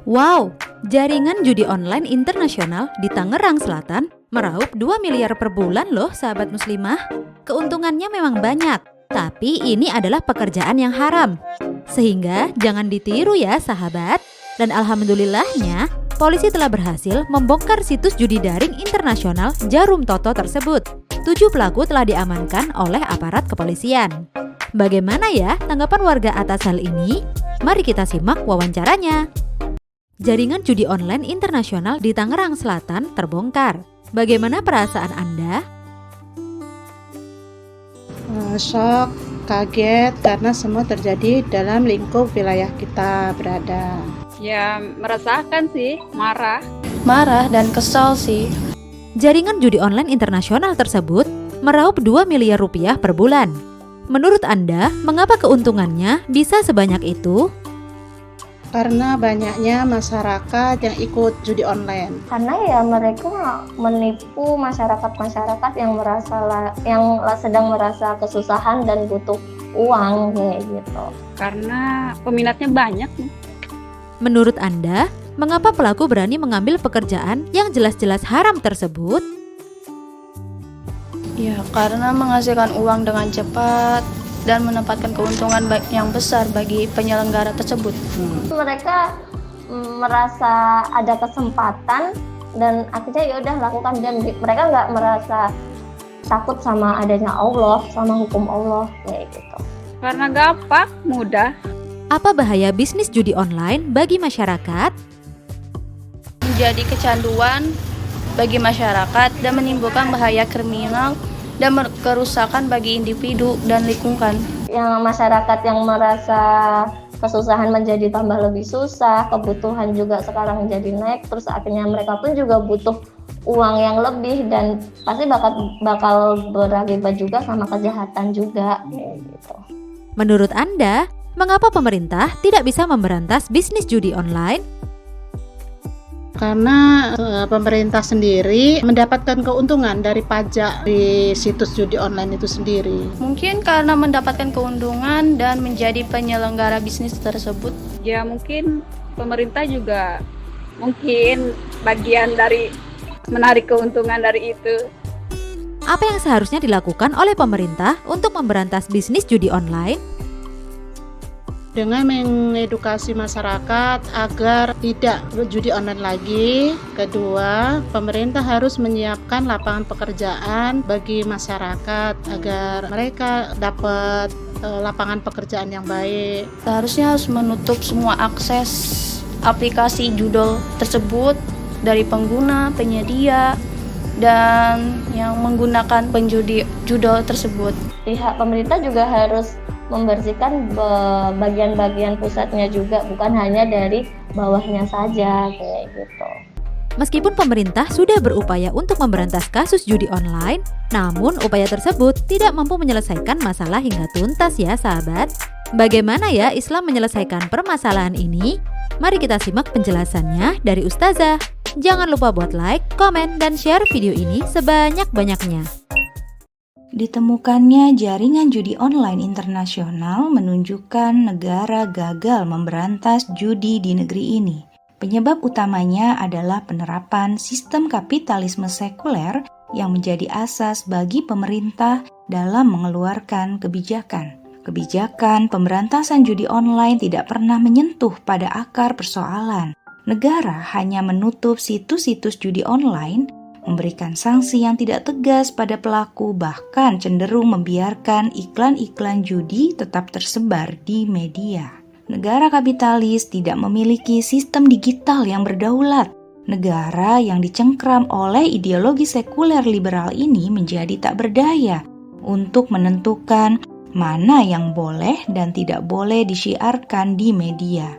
Wow, jaringan judi online internasional di Tangerang Selatan meraup 2 miliar per bulan loh sahabat muslimah. Keuntungannya memang banyak, tapi ini adalah pekerjaan yang haram. Sehingga jangan ditiru ya sahabat. Dan alhamdulillahnya, polisi telah berhasil membongkar situs judi daring internasional Jarum Toto tersebut. 7 pelaku telah diamankan oleh aparat kepolisian. Bagaimana ya tanggapan warga atas hal ini? Mari kita simak wawancaranya. Jaringan judi online internasional di Tangerang Selatan terbongkar. Bagaimana perasaan Anda? Shock, kaget karena semua terjadi dalam lingkup wilayah kita berada. Ya meresahkan sih, marah dan kesal sih. Jaringan judi online internasional tersebut meraup 2 miliar rupiah per bulan. Menurut Anda, mengapa keuntungannya bisa sebanyak itu? Karena banyaknya masyarakat yang ikut judi online. Karena ya mereka menipu masyarakat yang sedang merasa kesusahan dan butuh uang kayak gitu. karena peminatnya banyak nih. Menurut Anda, mengapa pelaku berani mengambil pekerjaan yang jelas-jelas haram tersebut? Ya, karena menghasilkan uang dengan cepat dan menempatkan keuntungan yang besar bagi penyelenggara tersebut. Mereka merasa ada kesempatan dan akhirnya ya udah lakukan, dan mereka nggak merasa takut sama adanya Allah, sama hukum Allah kayak gitu. Karena gampang, mudah. Apa bahaya bisnis judi online bagi masyarakat? Menjadi kecanduan bagi masyarakat dan menimbulkan bahaya kriminal dan kerusakan bagi individu dan lingkungan. Yang masyarakat yang merasa kesusahan menjadi tambah lebih susah, kebutuhan juga sekarang jadi naik, terus akhirnya mereka pun juga butuh uang yang lebih dan pasti bakal berakibat juga sama kejahatan juga gitu. Menurut Anda, mengapa pemerintah tidak bisa memberantas bisnis judi online? Karena pemerintah sendiri mendapatkan keuntungan dari pajak di situs judi online itu sendiri. Mungkin karena mendapatkan keuntungan dan menjadi penyelenggara bisnis tersebut. Ya mungkin pemerintah juga mungkin bagian dari menarik keuntungan dari itu. Apa yang seharusnya dilakukan oleh pemerintah untuk memberantas bisnis judi online? Dengan mengedukasi masyarakat agar tidak judi online lagi. Kedua, pemerintah harus menyiapkan lapangan pekerjaan bagi masyarakat agar mereka dapat lapangan pekerjaan yang baik. Seharusnya harus menutup semua akses aplikasi judol tersebut dari pengguna, penyedia, dan yang menggunakan penjudi judol tersebut. Pihak pemerintah juga harus membersihkan bagian-bagian pusatnya juga, bukan hanya dari bawahnya saja kayak gitu. Meskipun pemerintah sudah berupaya untuk memberantas kasus judi online, namun upaya tersebut tidak mampu menyelesaikan masalah hingga tuntas ya sahabat. Bagaimana ya Islam menyelesaikan permasalahan ini? Mari kita simak penjelasannya dari Ustazah. Jangan lupa buat like, komen, dan share video ini sebanyak-banyaknya. Ditemukannya jaringan judi online internasional menunjukkan negara gagal memberantas judi di negeri ini. Penyebab utamanya adalah penerapan sistem kapitalisme sekuler yang menjadi asas bagi pemerintah dalam mengeluarkan kebijakan. Kebijakan pemberantasan judi online tidak pernah menyentuh pada akar persoalan. Negara hanya menutup situs-situs judi online, memberikan sanksi yang tidak tegas pada pelaku, bahkan cenderung membiarkan iklan-iklan judi tetap tersebar di media. Negara kapitalis tidak memiliki sistem digital yang berdaulat. Negara yang dicengkram oleh ideologi sekuler liberal ini menjadi tak berdaya untuk menentukan mana yang boleh dan tidak boleh disiarkan di media.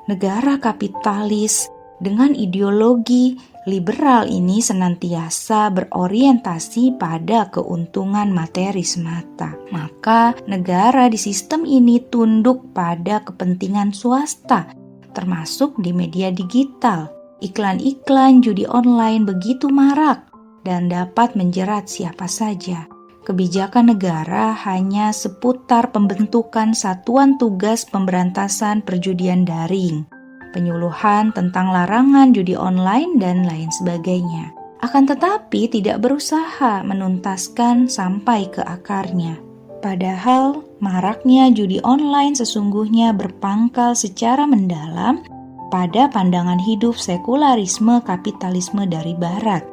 Negara kapitalis dengan ideologi liberal ini senantiasa berorientasi pada keuntungan materi semata. Maka negara di sistem ini tunduk pada kepentingan swasta, termasuk di media digital. Iklan-iklan judi online begitu marak dan dapat menjerat siapa saja. Kebijakan negara hanya seputar pembentukan satuan tugas pemberantasan perjudian daring. penyuluhan tentang larangan judi online, dan lain sebagainya. Akan tetapi tidak berusaha menuntaskan sampai ke akarnya. Padahal maraknya judi online sesungguhnya berpangkal secara mendalam pada pandangan hidup sekularisme kapitalisme dari Barat.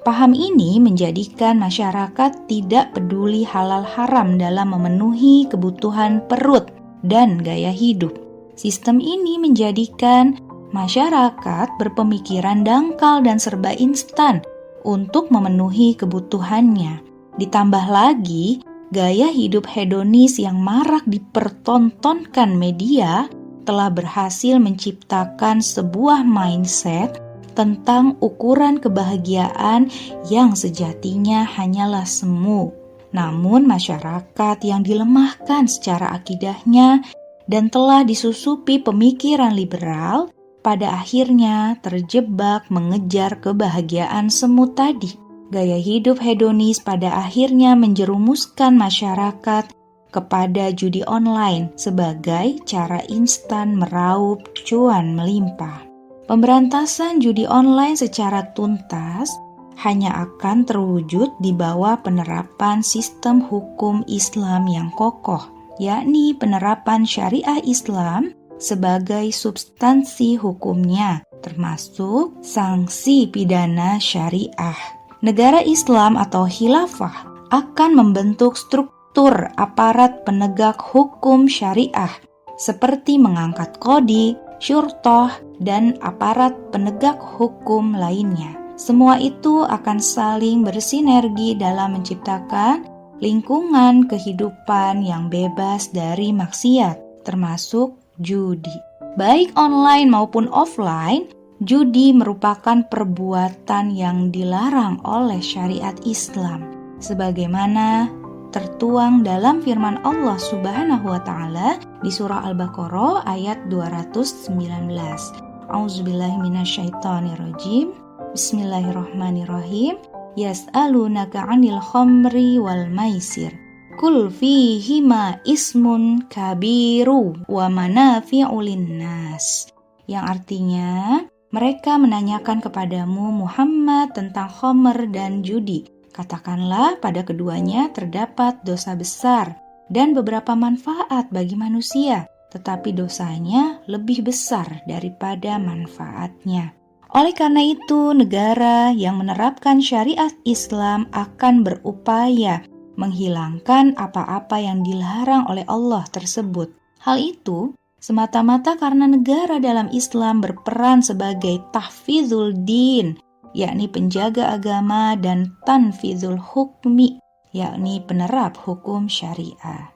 Paham ini menjadikan masyarakat tidak peduli halal haram dalam memenuhi kebutuhan perut dan gaya hidup. Sistem ini menjadikan masyarakat berpemikiran dangkal dan serba instan untuk memenuhi kebutuhannya. Ditambah lagi, gaya hidup hedonis yang marak dipertontonkan media telah berhasil menciptakan sebuah mindset tentang ukuran kebahagiaan yang sejatinya hanyalah semu. Namun masyarakat yang dilemahkan secara akidahnya dan telah disusupi pemikiran liberal pada akhirnya terjebak mengejar kebahagiaan semu tadi. Gaya hidup hedonis pada akhirnya menjerumuskan masyarakat kepada judi online sebagai cara instan meraup cuan melimpah. Pemberantasan judi online secara tuntas hanya akan terwujud di bawah penerapan sistem hukum Islam yang kokoh, yakni penerapan syariah Islam sebagai substansi hukumnya, termasuk sanksi pidana syariah. Negara Islam atau khilafah akan membentuk struktur aparat penegak hukum syariah seperti mengangkat qadhi, syurtoh, dan aparat penegak hukum lainnya. Semua itu akan saling bersinergi dalam menciptakan lingkungan kehidupan yang bebas dari maksiat, termasuk judi. Baik online maupun offline, judi merupakan perbuatan yang dilarang oleh syariat Islam, sebagaimana tertuang dalam firman Allah Subhanahu wa taala di surah Al-Baqarah ayat 219. A'udzubillahi minasyaitonirrajim. Bismillahirrahmanirrahim. Yas'alunaka 'anil khamri wal maisir. Qul fihima ismun kabiru wa manafi'u linnas. Yang artinya, mereka menanyakan kepadamu Muhammad tentang khamr dan judi. Katakanlah pada keduanya terdapat dosa besar dan beberapa manfaat bagi manusia, tetapi dosanya lebih besar daripada manfaatnya. Oleh karena itu, negara yang menerapkan syariat Islam akan berupaya menghilangkan apa-apa yang dilarang oleh Allah tersebut. Hal itu semata-mata karena negara dalam Islam berperan sebagai tahfizul din, yakni penjaga agama, dan tanfizul hukmi, yakni penerap hukum syariah.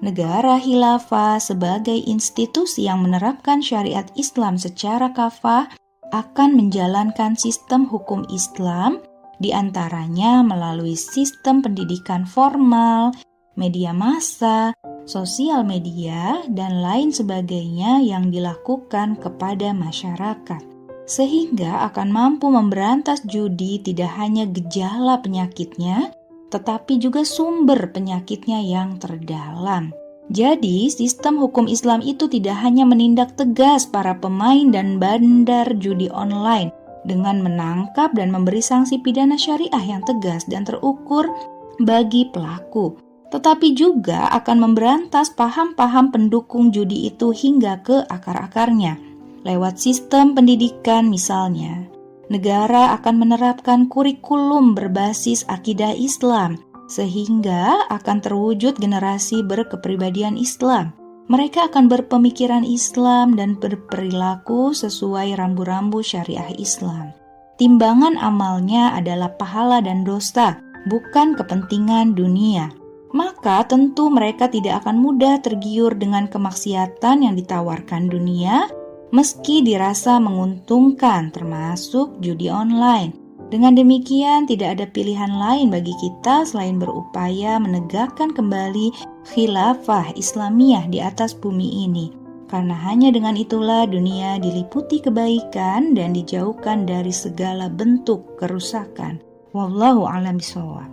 Negara khilafah sebagai institusi yang menerapkan syariat Islam secara kafah akan menjalankan sistem hukum Islam, di antaranya melalui sistem pendidikan formal, media massa, sosial media, dan lain sebagainya yang dilakukan kepada masyarakat. Sehingga akan mampu memberantas judi tidak hanya gejala penyakitnya, tetapi juga sumber penyakitnya yang terdalam. Jadi, sistem hukum Islam itu tidak hanya menindak tegas para pemain dan bandar judi online dengan menangkap dan memberi sanksi pidana syariah yang tegas dan terukur bagi pelaku, tetapi juga akan memberantas paham-paham pendukung judi itu hingga ke akar-akarnya. Lewat sistem pendidikan misalnya, negara akan menerapkan kurikulum berbasis akidah Islam, sehingga akan terwujud generasi berkepribadian Islam. Mereka akan berpemikiran Islam dan berperilaku sesuai rambu-rambu syariah Islam. Timbangan amalnya adalah pahala dan dosa, bukan kepentingan dunia. Maka tentu mereka tidak akan mudah tergiur dengan kemaksiatan yang ditawarkan dunia, meski dirasa menguntungkan, termasuk judi online. Dengan demikian, tidak ada pilihan lain bagi kita selain berupaya menegakkan kembali khilafah Islamiyah di atas bumi ini. Karena hanya dengan itulah dunia diliputi kebaikan dan dijauhkan dari segala bentuk kerusakan. Wallahu a'lam bishawab.